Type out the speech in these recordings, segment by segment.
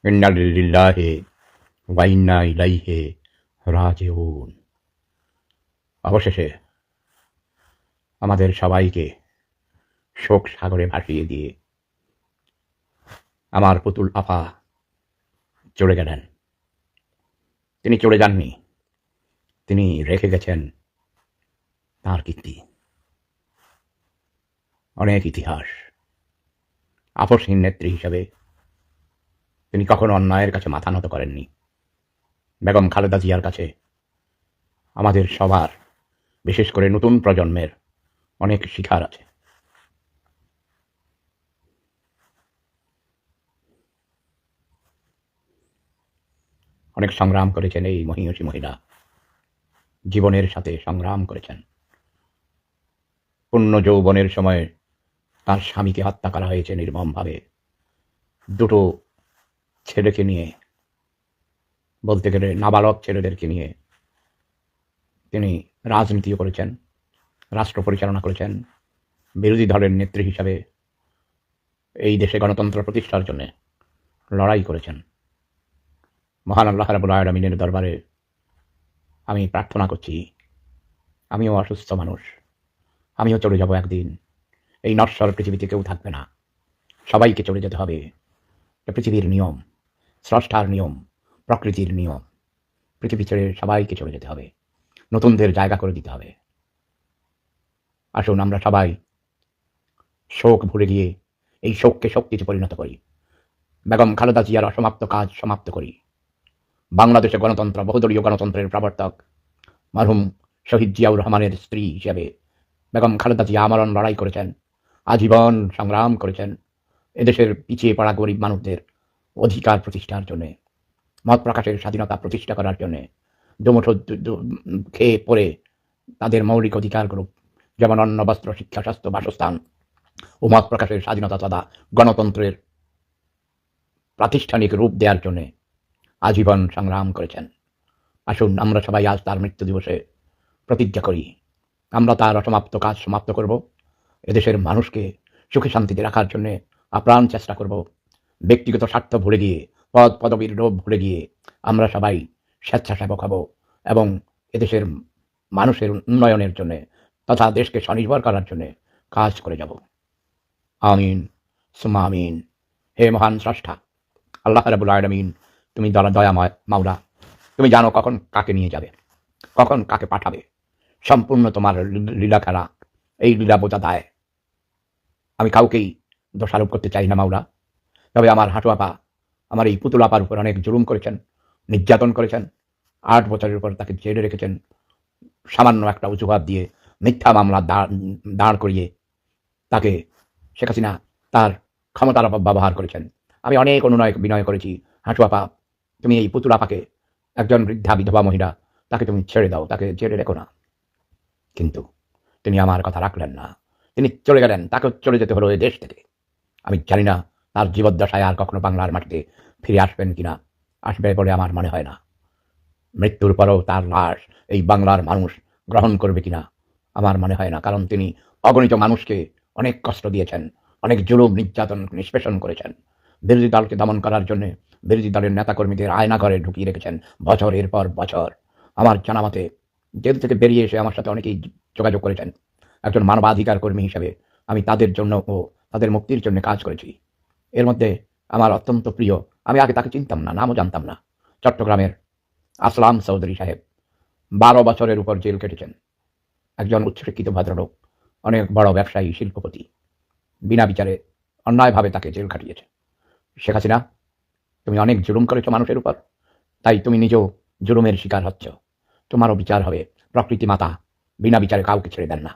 ইন্না লিল্লাহি ওয়া ইন্না ইলাইহি রাজিউন। অবশেষে আমাদের সবাইকে শোক সাগরে ভাসিয়ে দিয়ে আমার পুতুল আপা চলে গেলেন। তিনি চলে যাননি, তিনি রেখে গেছেন তাঁর কীর্তি, অনেক ইতিহাস। আপসহীন নেত্রী হিসাবে তিনি কখনো অন্যায়ের কাছে মাথা নত করেননি। বেগম খালেদা জিয়ার কাছে আমাদের সবার, বিশেষ করে নতুন প্রজন্মের অনেক শিখার আছে। অনেক সংগ্রাম করেছেন এই মহিয়সী মহিলা, জীবনের সাথে সংগ্রাম করেছেন। পূর্ণ যৌবনের সময় তার স্বামীকে হত্যা করা হয়েছে নির্মমভাবে। দুটো ছেলেকে নিয়ে, বলতে গেলে নাবালক ছেলেদেরকে নিয়ে তিনি রাজনীতিও করেছেন, রাষ্ট্র পরিচালনা করেছেন। বিরোধী দলের নেত্রী হিসাবে এই দেশে গণতন্ত্র প্রতিষ্ঠার জন্য লড়াই করেছেন। মহান আল্লাহ রাব্বুল আলামিনের দরবারে আমি প্রার্থনা করছি, আমিও অসুস্থ মানুষ, আমিও চলে যাব একদিন। এই নশ্বর পৃথিবীতে কেউ থাকবে না, সবাইকে চলে যেতে হবে। পৃথিবীর নিয়ম, স্রষ্টার নিয়ম, প্রকৃতির নিয়ম। পৃথিবী ছেড়ে সবাইকে চলে যেতে হবে, নতুনদের জায়গা করে দিতে হবে। আসুন আমরা সবাই শোক ভুলে গিয়ে এই শোককে শক্তিতে পরিণত করি। বেগম খালেদা জিয়ার অসমাপ্ত কাজ সমাপ্ত করি। বাংলাদেশে গণতন্ত্র, বহুদলীয় গণতন্ত্রের প্রবর্তক মরহুম শহীদ জিয়াউর রহমানের স্ত্রী হিসেবে বেগম খালেদা জিয়া আমরণ লড়াই করেছেন, আজীবন সংগ্রাম করেছেন এদেশের পিছিয়ে পড়া গরিব মানুষদের অধিকার প্রতিষ্ঠার জন্যে, মত প্রকাশের স্বাধীনতা প্রতিষ্ঠা করার জন্যে। দুমুঠো খেয়ে পড়ে তাদের মৌলিক অধিকারগুলো, যেমন অন্ন, বস্ত্র, শিক্ষা, স্বাস্থ্য, বাসস্থান ও মত প্রকাশের স্বাধীনতা তথা গণতন্ত্রের প্রাতিষ্ঠানিক রূপ দেওয়ার জন্যে আজীবন সংগ্রাম করেছেন। আসুন আমরা সবাই আজ তার মৃত্যু দিবসে প্রতিজ্ঞা করি, আমরা তার অসমাপ্ত কাজ সমাপ্ত করব। এদেশের মানুষকে সুখে শান্তিতে রাখার জন্য আপ্রাণ চেষ্টা করব। ব্যক্তিগত স্বার্থ ভুলে গিয়ে, পদ পদবীর লোভ ভুলে গিয়ে আমরা সবাই স্বেচ্ছাসেবক হব এবং এদেশের মানুষের উন্নয়নের জন্য তথা দেশকে স্বনির্ভর করার জন্য কাজ করে যাব। আমিন সুম্মা আমিন। হে মহান স্রষ্টা আল্লাহ রাব্বুল আলামিন, তুমি দয়াময় মাওলা, তুমি জানো কখন কাকে নিয়ে যাবে, কখন কাকে পাঠাবে। সম্পূর্ণ তোমার লীলা খেলা, এই লীলা বোঝা দায়। আমি কাউকেই দোষারোপ করতে চাই না মাওলা, তবে আমার হাঁটু আপা, আমার এই পুতুল আপার উপর অনেক জুলুম করেছেন, নির্যাতন করেছেন। 8 বছরের উপর তাকে জেলে রেখেছেন সামান্য একটা অজুহাত দিয়ে, মিথ্যা মামলা দাঁড় করিয়ে তাকে শেখ হাসিনা তার ক্ষমতার ব্যবহার করেছেন। আমি অনেক অনুনয় বিনয় করেছি, হাঁটু আপা তুমি এই পুতুল আপাকে, একজন বৃদ্ধা বিধবা মহিলা, তাকে তুমি ছেড়ে দাও, তাকে জেলে রেখো না। কিন্তু তিনি আমার কথা রাখলেন না, তিনি চলে গেলেন, তাকে চলে যেতে হলো এই দেশ থেকে। আমি জানি না তার জীবদ্দশায় আর কখনো বাংলার মাটিতে ফিরে আসবেন কিনা, আসবে বলে আমার মনে হয় না। মৃত্যুর পরেও তার লাশ এই বাংলার মানুষ গ্রহণ করবে কিনা আমার মনে হয় না, কারণ তিনি অগণিত মানুষকে অনেক কষ্ট দিয়েছেন, অনেক জুলুম নির্যাতন নিষ্পেষণ করেছেন। বিরোধী দলকে দমন করার জন্য বিরোধী দলের নেতাকর্মীদের আয়নাঘরে ঢুকিয়ে রেখেছেন বছরের পর বছর। আমার জানামতে জেল থেকে বেরিয়ে এসে আমার সাথে অনেকেই যোগাযোগ করেছেন। একজন মানবাধিকার কর্মী হিসেবে আমি তাদের জন্য ও তাদের মুক্তির জন্য কাজ করেছি। এর মধ্যে আমার অত্যন্ত প্রিয়, আমি আগে তাকে চিনতাম না, নামও জানতাম না, চট্টগ্রামের আসলাম চৌধুরী সাহেব 12 বছরের উপর জেল কেটেছেন। একজন উচ্চশিক্ষিত ভদ্রলোক, অনেক বড় ব্যবসায়ী, শিল্পপতি, বিনা বিচারে অন্যায়ভাবে তাকে জেল খাটিয়েছে। শেখ হাসিনা, তুমি অনেক জুলুম করেছো মানুষের উপর, তাই তুমি নিজেও জুলুমের শিকার হচ্ছ, তোমারও বিচার হবে। প্রকৃতি মাতা বিনা বিচারে কাউকে ছেড়ে দেন না।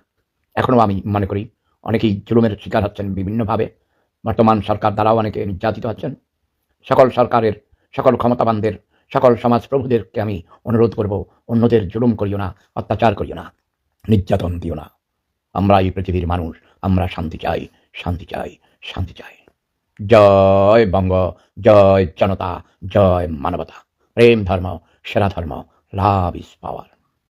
এখনও আমি মনে করি অনেকেই জুলুমের শিকার হচ্ছেন বিভিন্নভাবে। বর্তমান সরকার দ্বারাও অনেকে নির্যাতিত হচ্ছেন। সকল সরকারের, সকল ক্ষমতাবানদের, সকল সমাজপ্রভুদেরকে আমি অনুরোধ করব, অন্যদের জুলুম করিও না, অত্যাচার করিও না, নির্যাতন দিও না। আমরা এই পৃথিবীর মানুষ, আমরা শান্তি চাই, শান্তি চাই, শান্তি চাই। জয় বঙ্গ, জয় জনতা, জয় মানবতা। প্রেম ধর্ম সেরা ধর্ম, লাভ ইজ পাওয়ার।